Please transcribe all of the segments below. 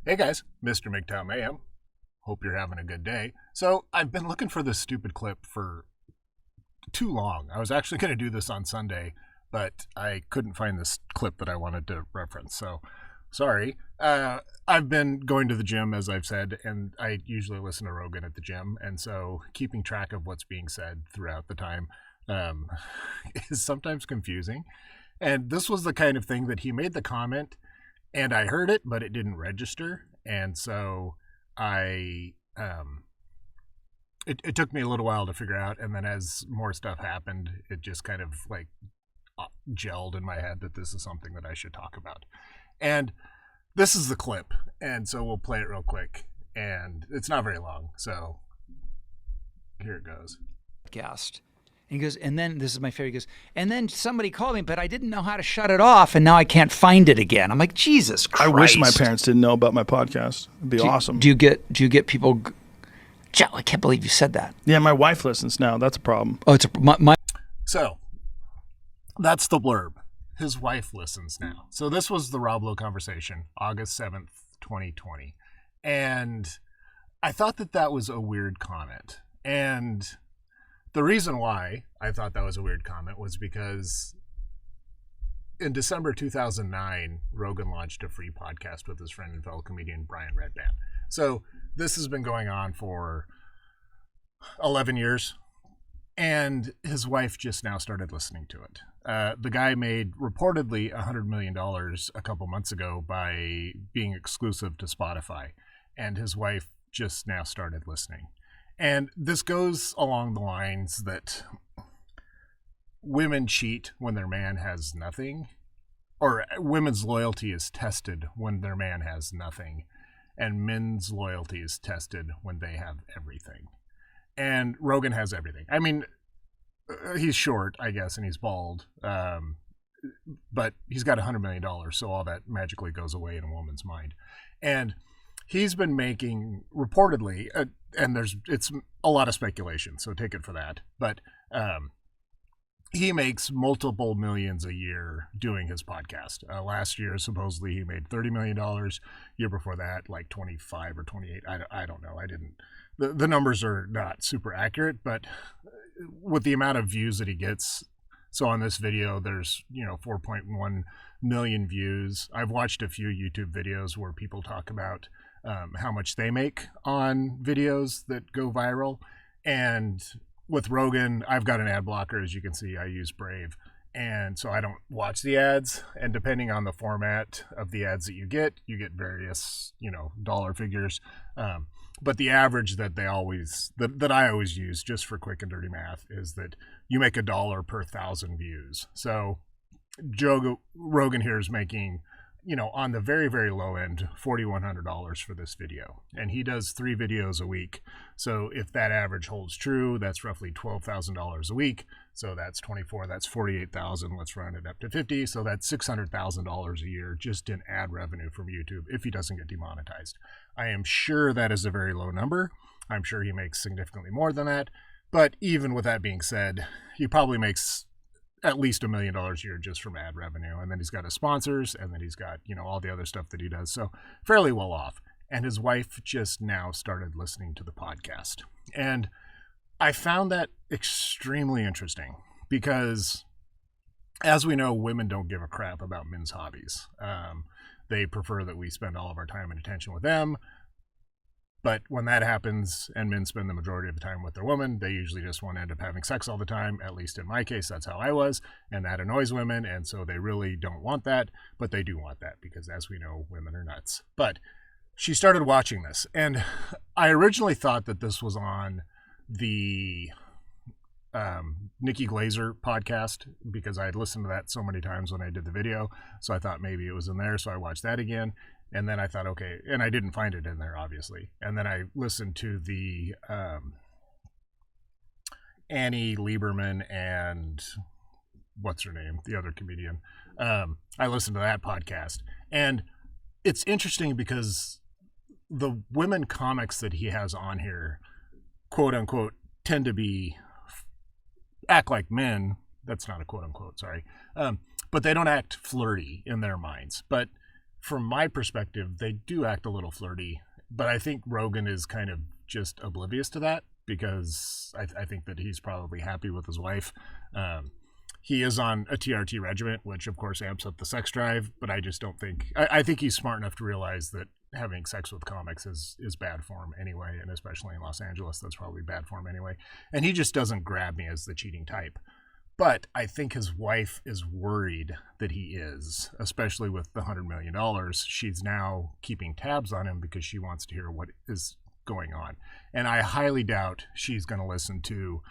Hey guys, Mr. MGTOW Mayhem. Hope you're having a good day. So, I've been looking for this stupid clip for too long. I was actually going to do this on Sunday, but I couldn't find this clip that I wanted to reference. So, sorry. I've been going to the gym, as I've said, and I usually listen to Rogan at the gym. And so, keeping track of what's being said throughout the time is sometimes confusing. And this was the kind of thing that he made the comment, and I heard it, but it didn't register. And so it took me a little while to figure out. And then as more stuff happened, it just kind of like gelled in my head that this is something that I should talk about. And this is the clip. And so we'll play it real quick. And it's not very long. So here it goes. Podcast. And he goes, and then, this is my favorite, he goes, and then somebody called me, but I didn't know how to shut it off, and now I can't find it again. I'm like, Jesus Christ. I wish my parents didn't know about my podcast. It'd be awesome. Do you get people, Joe, I can't believe you said that. Yeah, my wife listens now. That's a problem. Oh, it's my So, that's the blurb. His wife listens now. So this was the Rob Lowe conversation, August 7th, 2020. And I thought that was a weird comment. And the reason why I thought that was a weird comment was because in December 2009, Rogan launched a free podcast with his friend and fellow comedian Brian Redband. So this has been going on for 11 years, and his wife just now started listening to it. The guy made reportedly $100 million a couple months ago by being exclusive to Spotify, and his wife just now started listening. And this goes along the lines that women cheat when their man has nothing, or women's loyalty is tested when their man has nothing, and men's loyalty is tested when they have everything. And Rogan has everything. I mean, he's short, I guess, and he's bald, but he's got $100 million, so all that magically goes away in a woman's mind. And he's been making, reportedly, and it's a lot of speculation, so take it for that. But he makes multiple millions a year doing his podcast. Last year, supposedly, he made $30 million. Year before that, like 25 or 28. I don't know. The numbers are not super accurate, but with the amount of views that he gets, so on this video, there's 4.1 million views. I've watched a few YouTube videos where people talk about how much they make on videos that go viral. And with Rogan, I've got an ad blocker. As you can see, I use Brave. And so I don't watch the ads. And depending on the format of the ads that you get various, dollar figures. But the average that I always use just for quick and dirty math is that you make $1 per 1,000 views. So Rogan here is making, on the very, very low end, $4,100 for this video. And he does 3 videos a week. So if that average holds true, that's roughly $12,000 a week. So that's 24, that's 48,000. Let's round it up to 50. So that's $600,000 a year just in ad revenue from YouTube if he doesn't get demonetized. I am sure that is a very low number. I'm sure he makes significantly more than that. But even with that being said, he probably makes at least $1 million a year just from ad revenue. And then he's got his sponsors, and then he's got, all the other stuff that he does. So fairly well off. And his wife just now started listening to the podcast. And I found that extremely interesting because, as we know, women don't give a crap about men's hobbies. They prefer that we spend all of our time and attention with them. But when that happens and men spend the majority of the time with their woman, they usually just want to end up having sex all the time. At least in my case, that's how I was. And that annoys women. And so they really don't want that. But they do want that because, as we know, women are nuts. But she started watching this. And I originally thought that this was on the Nikki Glaser podcast because I had listened to that so many times when I did the video. So I thought maybe it was in there. So I watched that again. And then I thought, okay, and I didn't find it in there, obviously. And then I listened to the Annie Lieberman and what's her name, the other comedian. I listened to that podcast. And it's interesting because the women comics that he has on here, quote unquote, tend to act like men. That's not a quote unquote, sorry. But they don't act flirty in their minds. But from my perspective, they do act a little flirty, but I think Rogan is kind of just oblivious to that because I think that he's probably happy with his wife. He is on a TRT regiment, which of course amps up the sex drive, but I just don't think, I think he's smart enough to realize that having sex with comics is bad for him anyway, and especially in Los Angeles, that's probably bad for him anyway. And he just doesn't grab me as the cheating type. But I think his wife is worried that he is, especially with the $100 million. She's now keeping tabs on him because she wants to hear what is going on. And I highly doubt she's going to listen to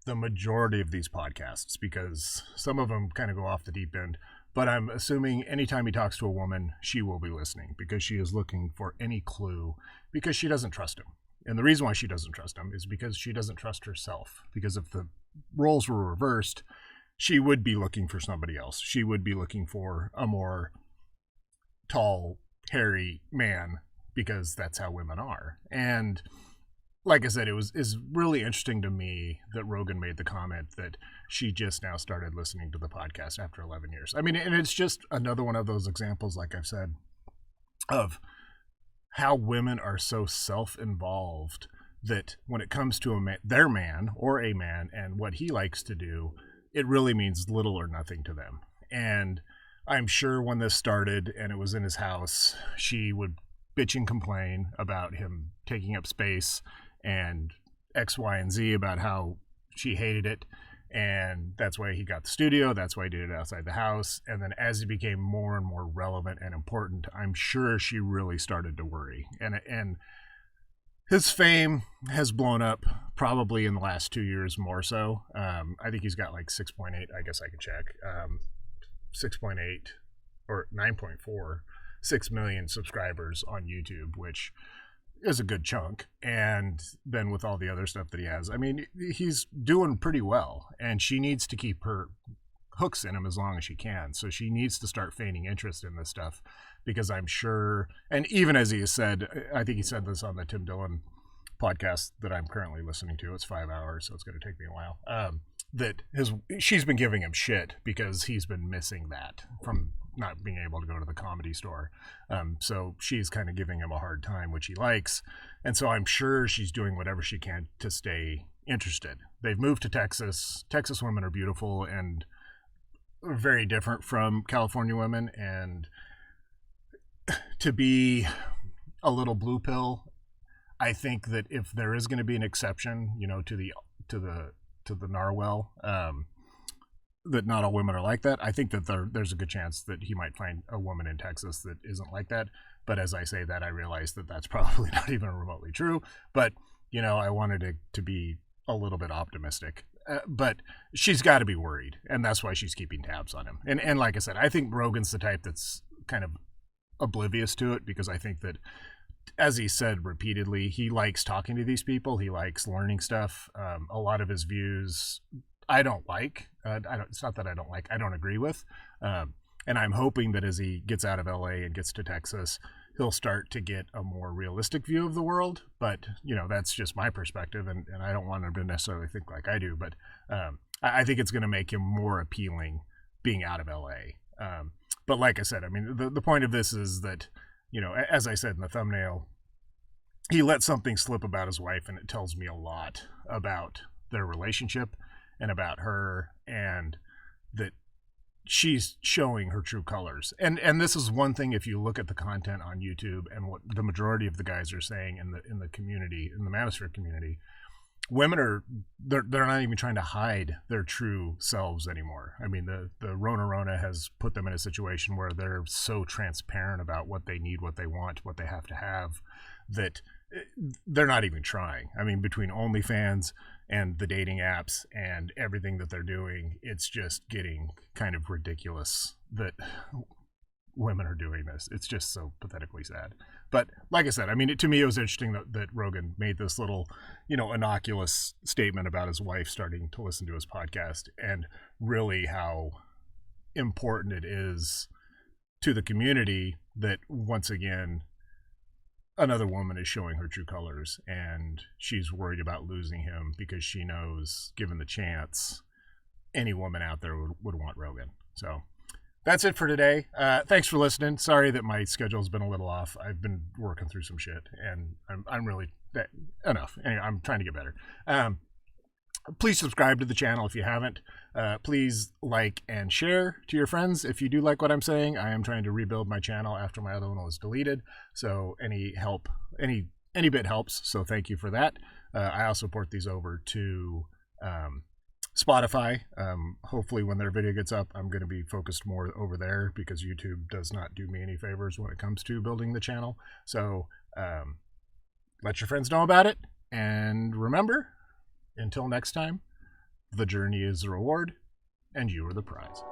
the majority of these podcasts because some of them kind of go off the deep end. But I'm assuming anytime he talks to a woman, she will be listening because she is looking for any clue because she doesn't trust him. And the reason why she doesn't trust him is because she doesn't trust herself. Because if the roles were reversed, she would be looking for somebody else. She would be looking for a more tall, hairy man because that's how women are. And like I said, it's really interesting to me that Rogan made the comment that she just now started listening to the podcast after 11 years. I mean, and it's just another one of those examples, like I've said, of how women are so self-involved that when it comes to their man or a man and what he likes to do, it really means little or nothing to them. And I'm sure when this started and it was in his house, she would bitch and complain about him taking up space and X, Y, and Z about how she hated it. And that's why he got the studio. That's why he did it outside the house. And then as he became more and more relevant and important, I'm sure she really started to worry. And his fame has blown up probably in the last 2 years more so. I think he's got like 6.8, I guess I could check, 6.8 or 9.4, 6 million subscribers on YouTube, which is a good chunk. And then with all the other stuff that he has, I mean, he's doing pretty well, and she needs to keep her hooks in him as long as she can. So she needs to start feigning interest in this stuff because I'm sure, and even as he has said, I think he said this on the Tim Dillon podcast that I'm currently listening to. It's 5 hours, so it's going to take me a while. That she's been giving him shit because he's been missing that from not being able to go to the Comedy Store. So she's kind of giving him a hard time, which he likes. And so I'm sure she's doing whatever she can to stay interested. They've moved to Texas. Texas women are beautiful and very different from California women. And to be a little blue pill, I think that if there is going to be an exception, you know, to the Narwhal, that not all women are like that. I think that there's a good chance that he might find a woman in Texas that isn't like that. But as I say that, I realize that that's probably not even remotely true. But, you know, I wanted to be a little bit optimistic. But she's got to be worried, and that's why she's keeping tabs on him. And like I said, I think Rogan's the type that's kind of oblivious to it because I think that, as he said repeatedly, he likes talking to these people. He likes learning stuff. A lot of his views I don't like. It's not that I don't like. I don't agree with. And I'm hoping that as he gets out of LA and gets to Texas, he'll start to get a more realistic view of the world. But, you know, that's just my perspective, and I don't want him to necessarily think like I do. But I think it's going to make him more appealing being out of LA. But like I said, I mean, the point of this is that, you know, as I said in the thumbnail, he let something slip about his wife, and it tells me a lot about their relationship and about her, and that she's showing her true colors. And this is one thing, if you look at the content on YouTube and what the majority of the guys are saying in the community, in the manosphere community, women they're not even trying to hide their true selves anymore. I mean, the Rona has put them in a situation where they're so transparent about what they need, what they want, what they have to have, that they're not even trying. I mean, between OnlyFans and the dating apps and everything that they're doing, it's just getting kind of ridiculous that women are doing this. It's just so pathetically sad. But like I said, I mean, to me, it was interesting that Rogan made this little, you know, innocuous statement about his wife starting to listen to his podcast, and really how important it is to the community that, once again, another woman is showing her true colors, and she's worried about losing him because she knows, given the chance, any woman out there would want Rogan. So that's it for today. Thanks for listening. Sorry that my schedule's been a little off. I've been working through some shit, and I'm really enough. Anyway, I'm trying to get better. Please subscribe to the channel if you haven't. Please like and share to your friends if you do like what I'm saying. I am trying to rebuild my channel after my other one was deleted, so any help, any bit helps. So thank you for that. I also port these over to Spotify. Hopefully when their video gets up, I'm going to be focused more over there because YouTube does not do me any favors when it comes to building the channel. So let your friends know about it. And remember, until next time, the journey is the reward and you are the prize.